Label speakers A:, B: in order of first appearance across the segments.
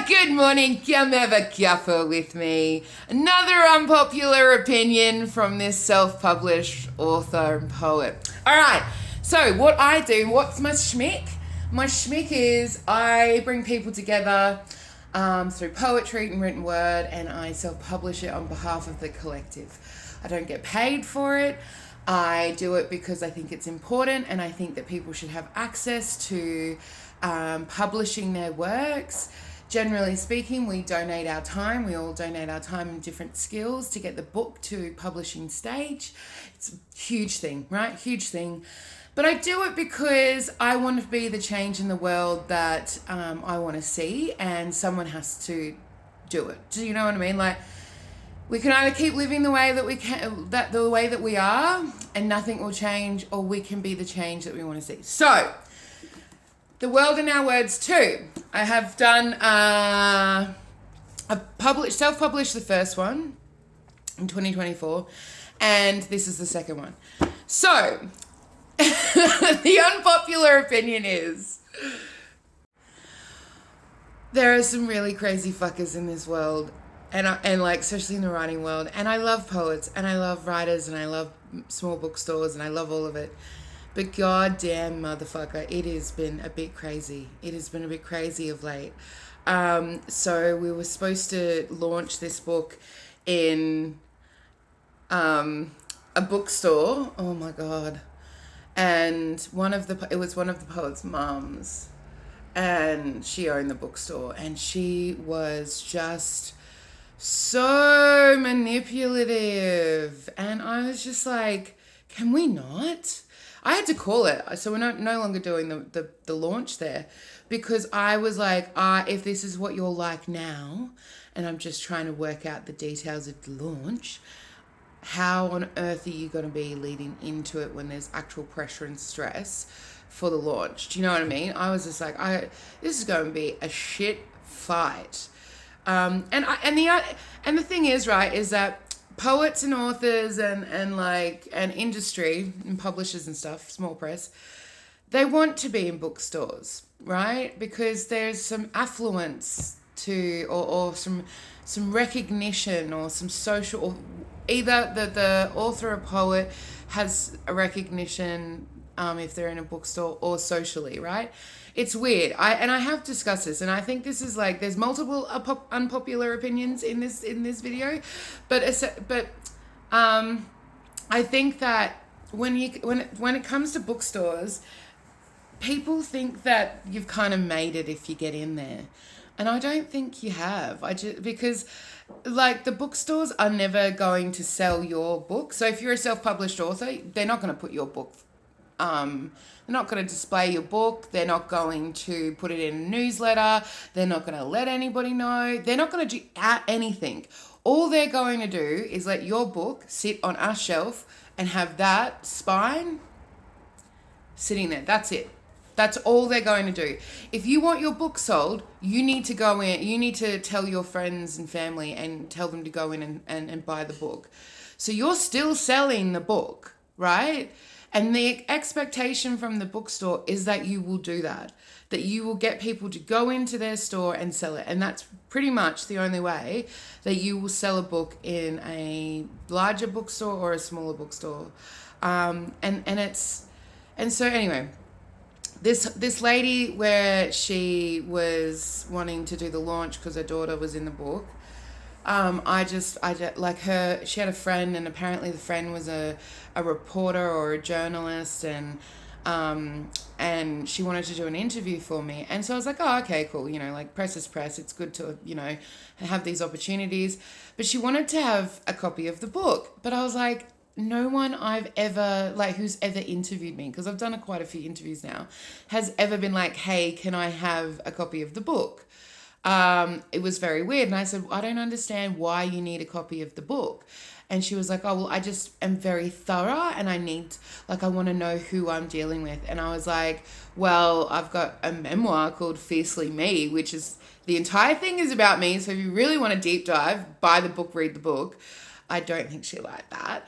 A: Good morning, come have a cuppa with me. Another unpopular opinion from this self-published author and poet. Alright, so what I do, what's my schmick? My schmick is I bring people together through poetry and written word, and I self-publish it on behalf of the collective. I don't get paid for it. I do it because I think it's important, and I think that people should have access to publishing their works. Generally speaking, we donate our time. We all donate our time and different skills to get the book to publishing stage. It's a huge thing, right? Huge thing. But I do it because I want to be the change in the world that I want to see, and someone has to do it. Do you know what I mean? Like, we can either keep living the way that the way that we are, and nothing will change, or we can be the change that we want to see. So, the world in our words too. I have done, I've self-published the first one in 2024, and this is the second one. So, the unpopular opinion is, there are some really crazy fuckers in this world, and like, especially in the writing world, and I love poets, and I love writers, and I love small bookstores, and I love all of it. But goddamn motherfucker, it has been a bit crazy. It has been a bit crazy of late. So we were supposed to launch this book in a bookstore. Oh my God. And it was one of the poet's mums. And she owned the bookstore. And she was just so manipulative. And I was just like, can we not? I had to call it, so we're no longer doing the launch there, because I was like, if this is what you're like now, and I'm just trying to work out the details of the launch, how on earth are you going to be leading into it when there's actual pressure and stress for the launch? Do you know what I mean? I was just like, this is going to be a shit fight. And the thing is, right, is that poets and authors and industry and publishers and stuff, small press, they want to be in bookstores, right? Because there's some affluence to, or some recognition, or some social, or either the author or poet has a recognition if they're in a bookstore, or socially, right? It's weird. I have discussed this, and I think this is like, there's multiple unpopular opinions in this video, but I think that when it comes to bookstores, people think that you've kind of made it if you get in there, and I don't think you have. Because like, the bookstores are never going to sell your book. So if you're a self-published author, they're not going to put your book. They're not going to display your book. They're not going to put it in a newsletter. They're not going to let anybody know. They're not going to do anything. All they're going to do is let your book sit on a shelf and have that spine sitting there. That's it. That's all they're going to do. If you want your book sold, you need to go in. You need to tell your friends and family and tell them to go in and buy the book. So you're still selling the book, right? And the expectation from the bookstore is that you will do that you will get people to go into their store and sell it. And that's pretty much the only way that you will sell a book in a larger bookstore or a smaller bookstore. So anyway, this lady, where she was wanting to do the launch because her daughter was in the book, she had a friend, and apparently the friend was a reporter or a journalist, and she wanted to do an interview for me. And so I was like, oh, okay, cool. You know, like, press is press. It's good to, have these opportunities. But she wanted to have a copy of the book. But I was like, no one I've ever, who's ever interviewed me, because I've done quite a few interviews now, has ever been like, hey, can I have a copy of the book? It was very weird. And I said, I don't understand why you need a copy of the book. And she was like, oh, well, I just am very thorough, and I want to know who I'm dealing with. And I was like, well, I've got a memoir called Fiercely Me, which is, the entire thing is about me. So if you really want to deep dive, buy the book, read the book. I don't think she liked that.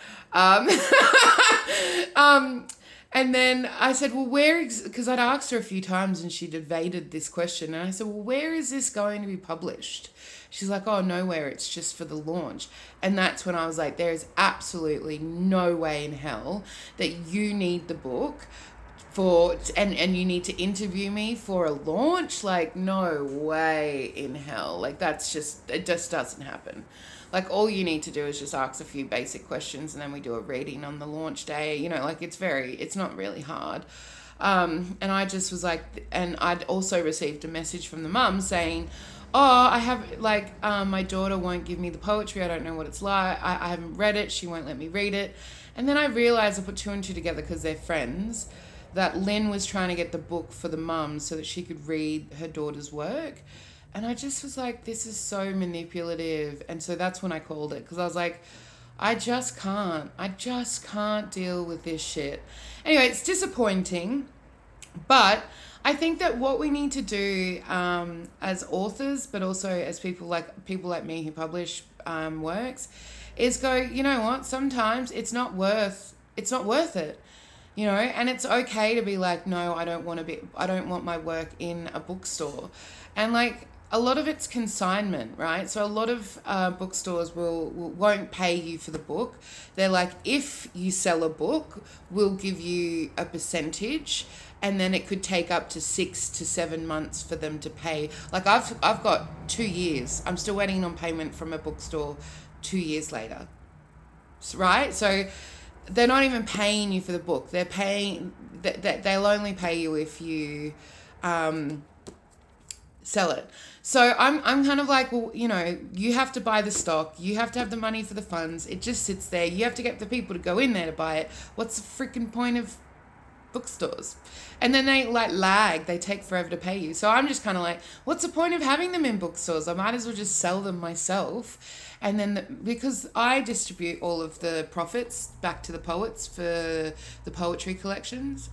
A: And then I said, well, where, because I'd asked her a few times and she'd evaded this question. And I said, well, where is this going to be published? She's like, oh, nowhere. It's just for the launch. And that's when I was like, there is absolutely no way in hell that you need the book for, and you need to interview me for a launch. Like, no way in hell. Like, that's just, it just doesn't happen. Like, all you need to do is just ask a few basic questions and then we do a reading on the launch day. You know, like, it's not really hard. And I just was like, and I'd also received a message from the mum saying, oh, I have, like, my daughter won't give me the poetry. I don't know what it's like. I haven't read it. She won't let me read it. And then I realized, I put two and two together because they're friends, that Lynn was trying to get the book for the mum so that she could read her daughter's work. And I just was like, this is so manipulative. And so that's when I called it, because I was like, I just can't deal with this shit. Anyway, it's disappointing, but I think that what we need to do, as authors, but also as people like me who publish works, is go, you know what? Sometimes it's not worth it. You know, and it's okay to be like, no, I don't want my work in a bookstore. And like, a lot of it's consignment, right? So a lot of bookstores won't pay you for the book. They're like, if you sell a book, we'll give you a percentage, and then it could take up to 6 to 7 months for them to pay. Like, I've got 2 years. I'm still waiting on payment from a bookstore 2 years later, right? So they're not even paying you for the book. They're paying they'll only pay you if you sell it. So I'm kind of like, well, you know, you have to buy the stock, you have to have the money for the funds, it just sits there, you have to get the people to go in there to buy it. What's the freaking point of bookstores? And then they like lag, they take forever to pay you. So I'm just kind of like, what's the point of having them in bookstores? I might as well just sell them myself. And then because I distribute all of the profits back to the poets for the poetry collections,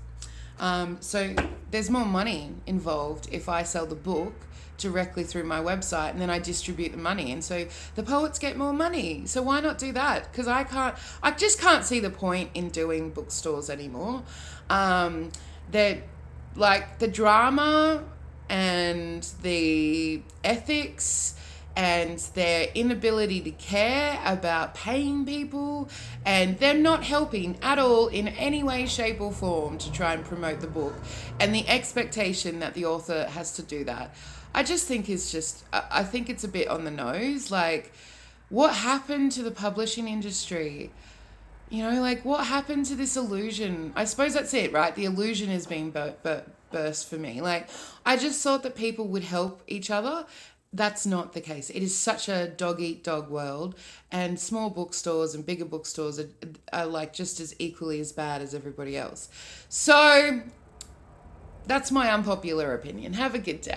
A: so there's more money involved if I sell the book directly through my website, and then I distribute the money, and so the poets get more money. So why not do that? Because I just can't see the point in doing bookstores anymore. That, like, the drama and the ethics and their inability to care about paying people, and they're not helping at all in any way, shape or form to try and promote the book, and the expectation that the author has to do that, I just think is just, I think it's a bit on the nose. Like, what happened to the publishing industry? You know, like, what happened to this illusion? I suppose that's it, right? The illusion has been burst for me. Like, I just thought that people would help each other. That's not the case. It is such a dog-eat-dog world, and small bookstores and bigger bookstores are like just as equally as bad as everybody else. So that's my unpopular opinion. Have a good day.